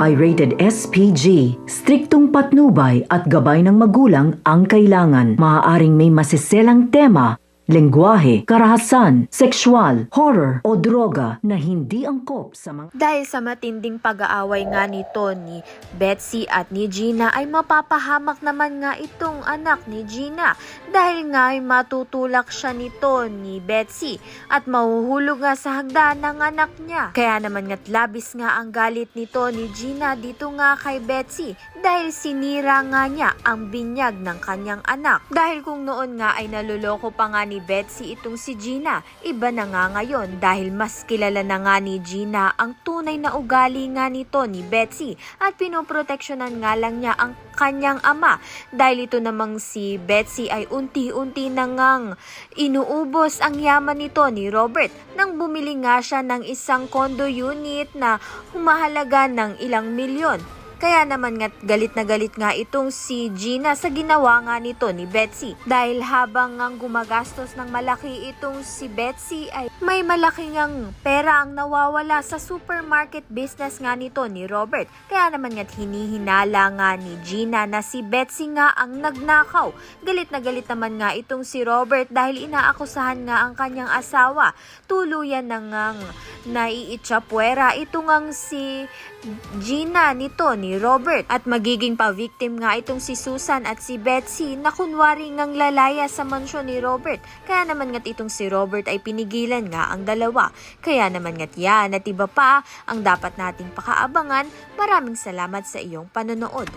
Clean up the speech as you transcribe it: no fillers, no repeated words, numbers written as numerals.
ay rated SPG. Striktong patnubay at gabay ng magulang ang kailangan. Maaaring may masiselang tema, lengguwahe, karahasan, sexual, horror o droga na hindi angkop sa mga... Dahil sa matinding pag-aaway nga nito ni Betsy at ni Gina ay mapapahamak naman nga itong anak ni Gina dahil nga ay matutulak siya nito ni Betsy at mahuhulog nga sa hagdan ng anak niya. Kaya naman nga't labis nga ang galit nito ni Gina dito nga kay Betsy dahil sinira nga niya ang binyag ng kanyang anak. Dahil kung noon nga ay naluloko pa nga ni Betsy itong si Gina, iba na nga ngayon dahil mas kilala na nga ni Gina ang tunay na ugali nga nito ni Betsy at pinoproteksyonan nga lang niya ang kanyang ama dahil ito namang si Betsy ay unti-unti na ngang inuubos ang yaman nito ni Robert nang bumili nga siya ng isang condo unit na humahalaga ng ilang milyon. Kaya naman nga galit na galit nga itong si Gina sa ginawa nga nito ni Betsy. Dahil habang nga gumagastos ng malaki itong si Betsy ay may malaki ngang pera ang nawawala sa supermarket business nga nito ni Robert. Kaya naman nga hinihinala nga ni Gina na si Betsy nga ang nagnakaw. Galit na galit naman nga itong si Robert dahil inaakusahan nga ang kanyang asawa. Tuluyan na ngang naiitsapwera ito ngang si Gina nito ni Robert at magiging pa-victim nga itong si Susan at si Betsy na kunwari ngang lalaya sa mansyon ni Robert. Kaya naman nga't itong si Robert ay pinigilan nga ang dalawa. Kaya naman nga't yan at iba pa ang dapat nating pakaabangan. Maraming salamat sa iyong panonood.